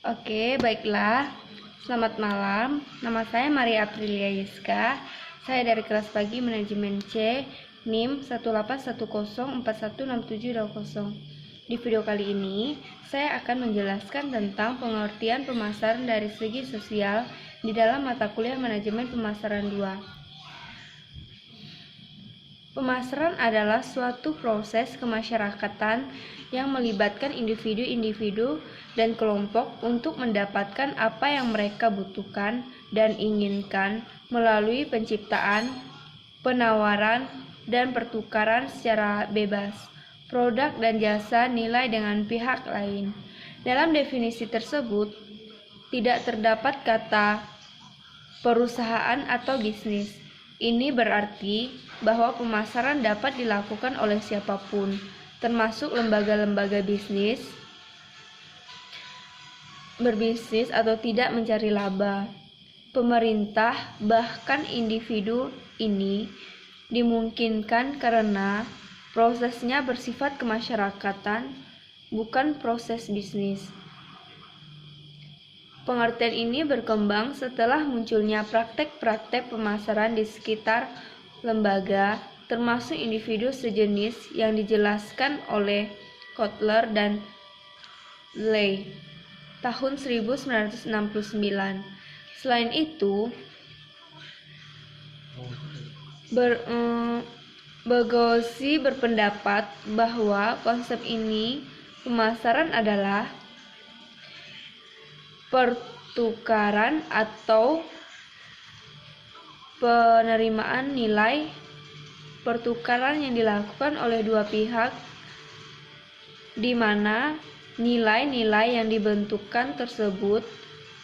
Oke, baiklah. Selamat malam. Nama saya Maria Aprilia Yiska. Saya dari kelas pagi manajemen C, NIM 18104167200. Di video kali ini, saya akan menjelaskan tentang pengertian pemasaran dari segi sosial di dalam mata kuliah manajemen pemasaran 2. Pemasaran adalah suatu proses kemasyarakatan yang melibatkan individu-individu dan kelompok untuk mendapatkan apa yang mereka butuhkan dan inginkan melalui penciptaan, penawaran, dan pertukaran secara bebas produk dan jasa nilai dengan pihak lain. Dalam definisi tersebut, tidak terdapat kata perusahaan atau bisnis. Ini berarti bahwa pemasaran dapat dilakukan oleh siapapun, termasuk lembaga-lembaga bisnis, berbisnis atau tidak mencari laba. Pemerintah, bahkan individu ini dimungkinkan karena prosesnya bersifat kemasyarakatan, bukan proses bisnis. Pengertian ini berkembang setelah munculnya praktek-praktek pemasaran di sekitar lembaga, termasuk individu sejenis yang dijelaskan oleh Kotler dan Ley tahun 1969. Selain itu, Bogosi berpendapat bahwa konsep ini pemasaran adalah pertukaran atau penerimaan nilai pertukaran yang dilakukan oleh dua pihak, di mana nilai-nilai yang dibentukkan tersebut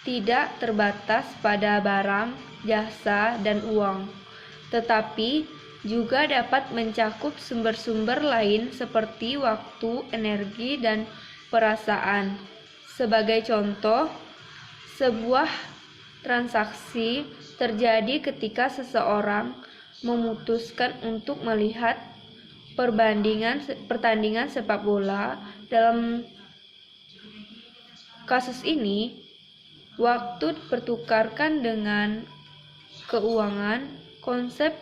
tidak terbatas pada barang, jasa, dan uang, tetapi juga dapat mencakup sumber-sumber lain seperti waktu, energi, dan perasaan. Sebagai contoh, sebuah transaksi terjadi ketika seseorang memutuskan untuk melihat pertandingan sepak bola. Dalam kasus ini, waktu dipertukarkan dengan keuangan. Konsep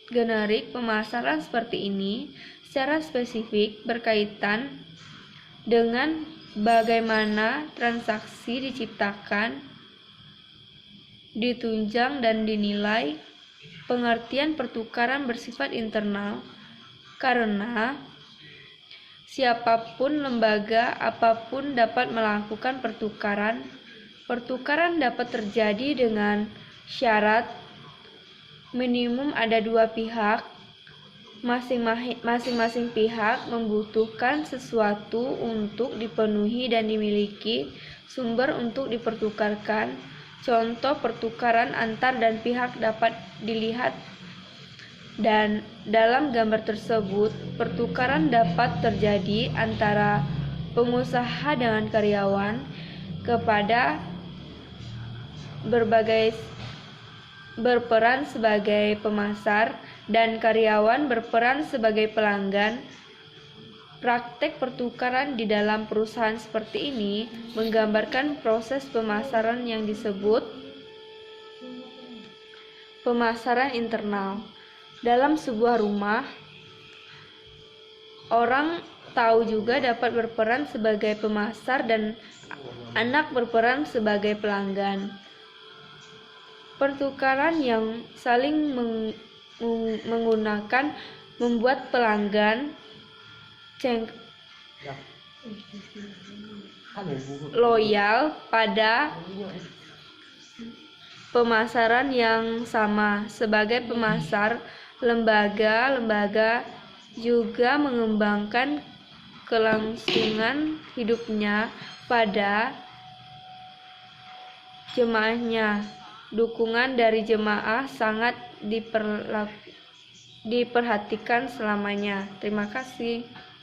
generik pemasaran seperti ini secara spesifik berkaitan dengan bagaimana transaksi diciptakan, ditunjang, dan dinilai. Pengertian pertukaran bersifat internal karena siapapun, lembaga apapun dapat melakukan pertukaran. Pertukaran dapat terjadi dengan syarat minimum ada dua pihak. Masing-masing pihak membutuhkan sesuatu untuk dipenuhi dan dimiliki sumber untuk dipertukarkan. Contoh pertukaran antar dan pihak dapat dilihat dan dalam gambar tersebut. Pertukaran dapat terjadi antara pengusaha dengan karyawan kepada berperan sebagai pemasar dan karyawan berperan sebagai pelanggan. Praktek pertukaran di dalam perusahaan seperti ini menggambarkan proses pemasaran yang disebut pemasaran internal. Dalam sebuah rumah, orang tahu juga dapat berperan sebagai pemasar dan anak berperan sebagai pelanggan. Pertukaran yang saling menggunakan membuat pelanggan loyal pada pemasaran yang sama. Sebagai pemasar, lembaga juga mengembangkan kelangsungan hidupnya pada jemaahnya. Dukungan dari jemaah sangat diperhatikan selamanya. Terima kasih.